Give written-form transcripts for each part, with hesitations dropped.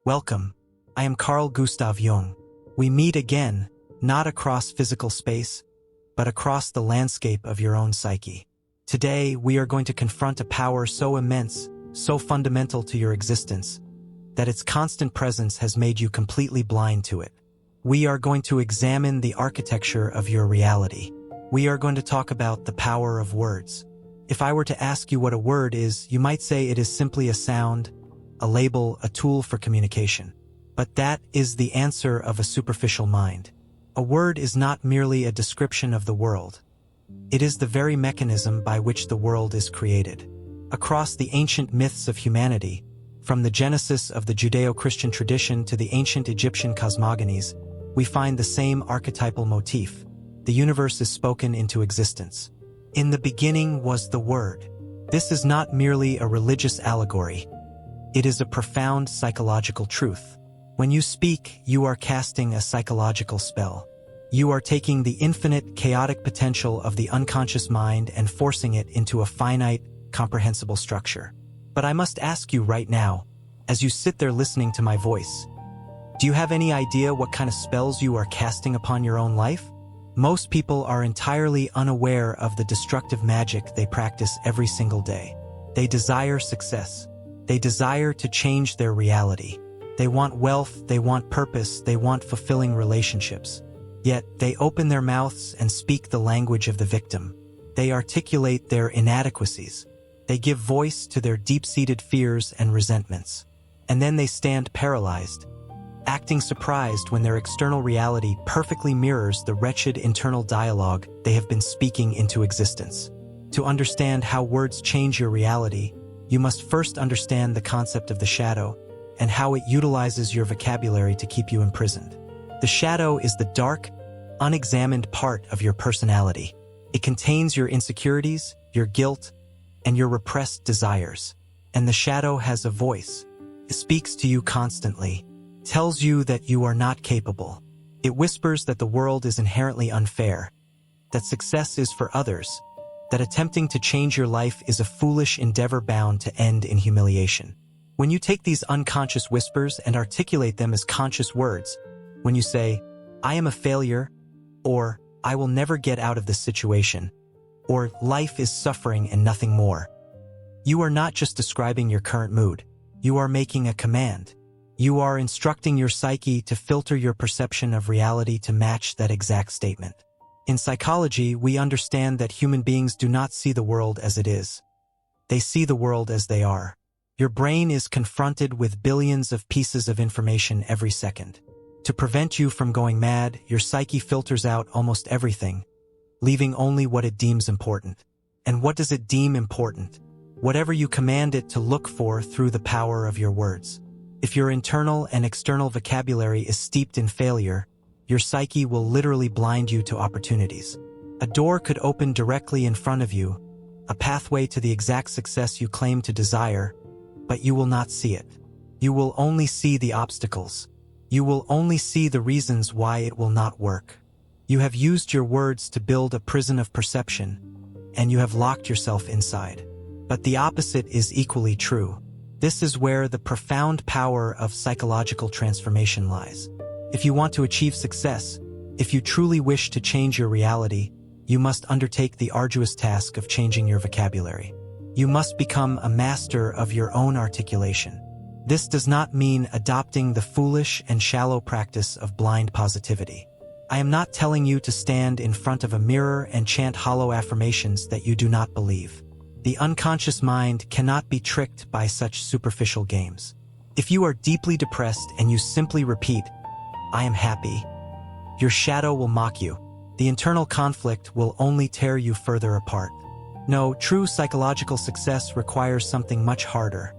Welcome. I am Carl Gustav Jung. We meet again, not across physical space, but across the landscape of your own psyche. Today, we are going to confront a power so immense, so fundamental to your existence, that its constant presence has made you completely blind to it. We are going to examine the architecture of your reality. We are going to talk about the power of words. If I were to ask you what a word is, you might say it is simply a sound, a label, a tool for communication. But that is the answer of a superficial mind. A word is not merely a description of the world. It is the very mechanism by which the world is created. Across the ancient myths of humanity, from the genesis of the Judeo-Christian tradition to the ancient Egyptian cosmogonies, we find the same archetypal motif. The universe is spoken into existence. In the beginning was the Word. This is not merely a religious allegory. It is a profound psychological truth. When you speak, you are casting a psychological spell. You are taking the infinite, chaotic potential of the unconscious mind and forcing it into a finite, comprehensible structure. But I must ask you right now, as you sit there listening to my voice, do you have any idea what kind of spells you are casting upon your own life? Most people are entirely unaware of the destructive magic they practice every single day. They desire success. They desire to change their reality. They want wealth, they want purpose, they want fulfilling relationships. Yet, they open their mouths and speak the language of the victim. They articulate their inadequacies. They give voice to their deep-seated fears and resentments. And then they stand paralyzed, acting surprised when their external reality perfectly mirrors the wretched internal dialogue they have been speaking into existence. To understand how words change your reality, you must first understand the concept of the shadow and how it utilizes your vocabulary to keep you imprisoned. The shadow is the dark, unexamined part of your personality. It contains your insecurities, your guilt, and your repressed desires. And the shadow has a voice. It speaks to you constantly, tells you that you are not capable. It whispers that the world is inherently unfair, that success is for others, that attempting to change your life is a foolish endeavor bound to end in humiliation. When you take these unconscious whispers and articulate them as conscious words, when you say, "I am a failure," or "I will never get out of this situation," or "life is suffering and nothing more," you are not just describing your current mood. You are making a command. You are instructing your psyche to filter your perception of reality to match that exact statement. In psychology, we understand that human beings do not see the world as it is. They see the world as they are. Your brain is confronted with billions of pieces of information every second. To prevent you from going mad, your psyche filters out almost everything, leaving only what it deems important. And what does it deem important? Whatever you command it to look for through the power of your words. If your internal and external vocabulary is steeped in failure, your psyche will literally blind you to opportunities. A door could open directly in front of you, a pathway to the exact success you claim to desire, but you will not see it. You will only see the obstacles. You will only see the reasons why it will not work. You have used your words to build a prison of perception, and you have locked yourself inside. But the opposite is equally true. This is where the profound power of psychological transformation lies. If you want to achieve success, if you truly wish to change your reality, you must undertake the arduous task of changing your vocabulary. You must become a master of your own articulation. This does not mean adopting the foolish and shallow practice of blind positivity. I am not telling you to stand in front of a mirror and chant hollow affirmations that you do not believe. The unconscious mind cannot be tricked by such superficial games. If you are deeply depressed and you simply repeat, "I am happy," your shadow will mock you. The internal conflict will only tear you further apart. No, true psychological success requires something much harder.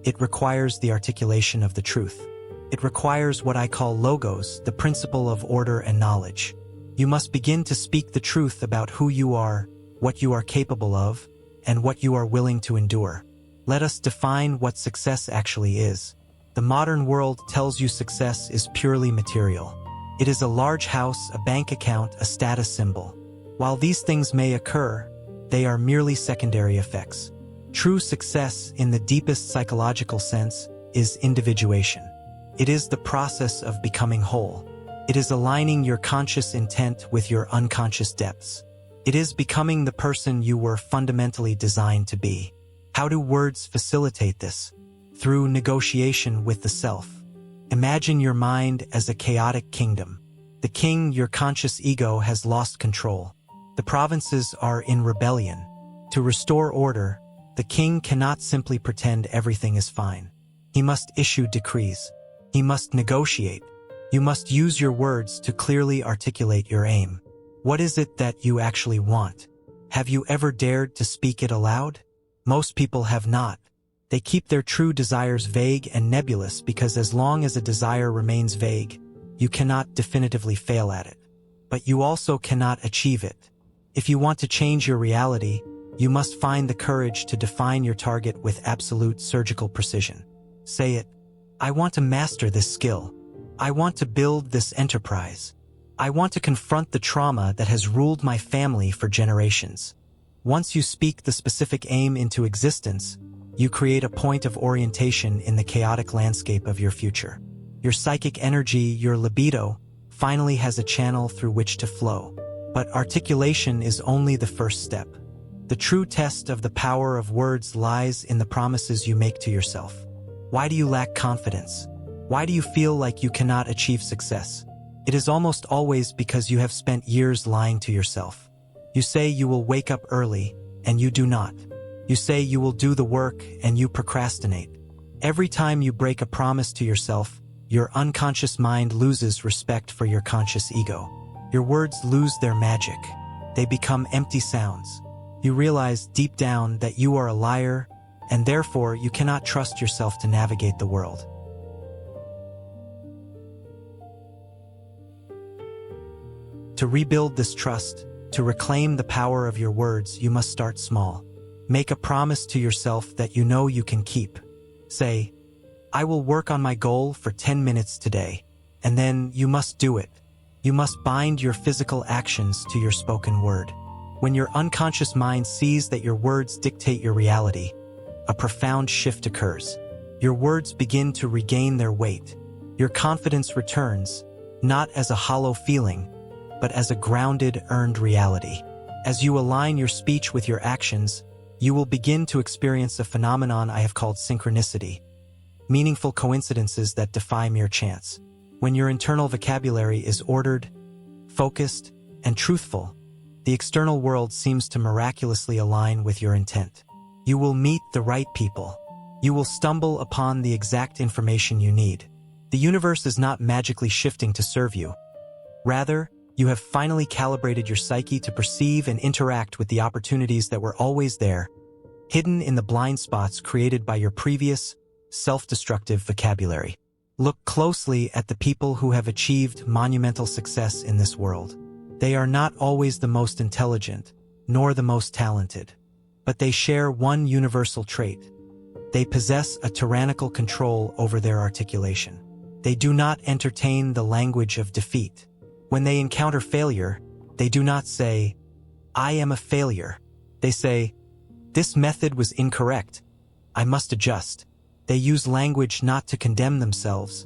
It requires the articulation of the truth. It requires what I call logos, the principle of order and knowledge. You must begin to speak the truth about who you are, what you are capable of, and what you are willing to endure. Let us define what success actually is. The modern world tells you success is purely material. It is a large house, a bank account, a status symbol. While these things may occur, they are merely secondary effects. True success, in the deepest psychological sense, is individuation. It is the process of becoming whole. It is aligning your conscious intent with your unconscious depths. It is becoming the person you were fundamentally designed to be. How do words facilitate this? Through negotiation with the self. Imagine your mind as a chaotic kingdom. The king, your conscious ego, has lost control. The provinces are in rebellion. To restore order, the king cannot simply pretend everything is fine. He must issue decrees. He must negotiate. You must use your words to clearly articulate your aim. What is it that you actually want? Have you ever dared to speak it aloud? Most people have not. They keep their true desires vague and nebulous because as long as a desire remains vague, you cannot definitively fail at it. But you also cannot achieve it. If you want to change your reality, you must find the courage to define your target with absolute surgical precision. Say it. I want to master this skill. I want to build this enterprise. I want to confront the trauma that has ruled my family for generations. Once you speak the specific aim into existence, you create a point of orientation in the chaotic landscape of your future. Your psychic energy, your libido, finally has a channel through which to flow. But articulation is only the first step. The true test of the power of words lies in the promises you make to yourself. Why do you lack confidence? Why do you feel like you cannot achieve success? It is almost always because you have spent years lying to yourself. You say you will wake up early, and you do not. You say you will do the work, and you procrastinate. Every time you break a promise to yourself, your unconscious mind loses respect for your conscious ego. Your words lose their magic. They become empty sounds. You realize deep down that you are a liar, and therefore you cannot trust yourself to navigate the world. To rebuild this trust, to reclaim the power of your words, you must start small. Make a promise to yourself that you know you can keep. Say, I will work on my goal for 10 minutes today, and then you must do it. You must bind your physical actions to your spoken word. When your unconscious mind sees that your words dictate your reality, a profound shift occurs. Your words begin to regain their weight. Your confidence returns, not as a hollow feeling, but as a grounded, earned reality. As you align your speech with your actions, you will begin to experience a phenomenon I have called synchronicity, meaningful coincidences that defy mere chance. When your internal vocabulary is ordered, focused, and truthful, the external world seems to miraculously align with your intent. You will meet the right people. You will stumble upon the exact information you need. The universe is not magically shifting to serve you. Rather, you have finally calibrated your psyche to perceive and interact with the opportunities that were always there, hidden in the blind spots created by your previous, self-destructive vocabulary. Look closely at the people who have achieved monumental success in this world. They are not always the most intelligent, nor the most talented, but they share one universal trait. They possess a tyrannical control over their articulation. They do not entertain the language of defeat. When they encounter failure, they do not say, I am a failure. They say, this method was incorrect. I must adjust. They use language not to condemn themselves,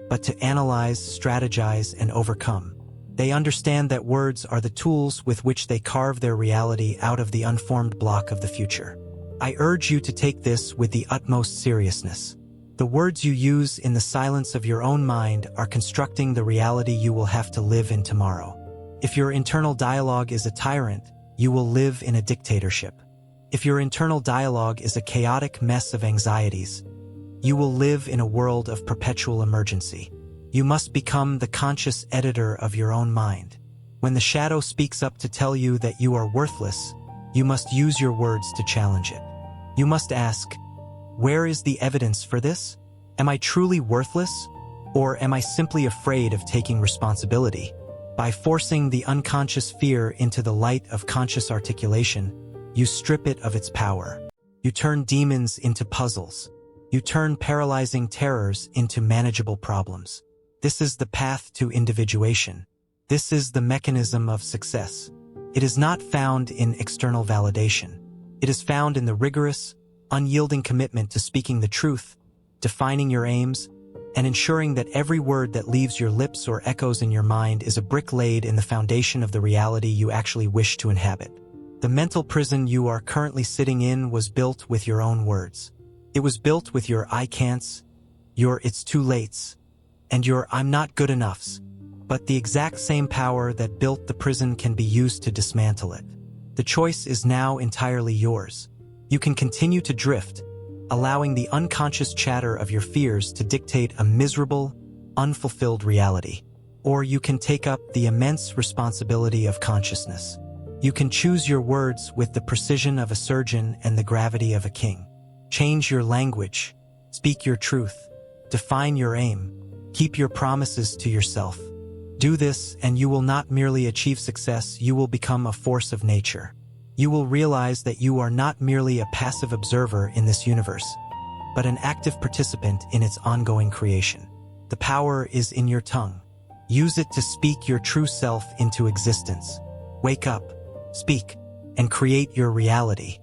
but to analyze, strategize, and overcome. They understand that words are the tools with which they carve their reality out of the unformed block of the future. I urge you to take this with the utmost seriousness. The words you use in the silence of your own mind are constructing the reality you will have to live in tomorrow. If your internal dialogue is a tyrant, you will live in a dictatorship. If your internal dialogue is a chaotic mess of anxieties, you will live in a world of perpetual emergency. You must become the conscious editor of your own mind. When the shadow speaks up to tell you that you are worthless, you must use your words to challenge it. You must ask, where is the evidence for this? Am I truly worthless? Or am I simply afraid of taking responsibility? By forcing the unconscious fear into the light of conscious articulation, you strip it of its power. You turn demons into puzzles. You turn paralyzing terrors into manageable problems. This is the path to individuation. This is the mechanism of success. It is not found in external validation. It is found in the rigorous, unyielding commitment to speaking the truth, defining your aims, and ensuring that every word that leaves your lips or echoes in your mind is a brick laid in the foundation of the reality you actually wish to inhabit. The mental prison you are currently sitting in was built with your own words. It was built with your "I can'ts," your "it's too late's," and your "I'm not good enough's." But the exact same power that built the prison can be used to dismantle it. The choice is now entirely yours. You can continue to drift, allowing the unconscious chatter of your fears to dictate a miserable, unfulfilled reality. Or you can take up the immense responsibility of consciousness. You can choose your words with the precision of a surgeon and the gravity of a king. Change your language, speak your truth, define your aim, keep your promises to yourself. Do this and you will not merely achieve success, you will become a force of nature. You will realize that you are not merely a passive observer in this universe, but an active participant in its ongoing creation. The power is in your tongue. Use it to speak your true self into existence. Wake up, speak, and create your reality.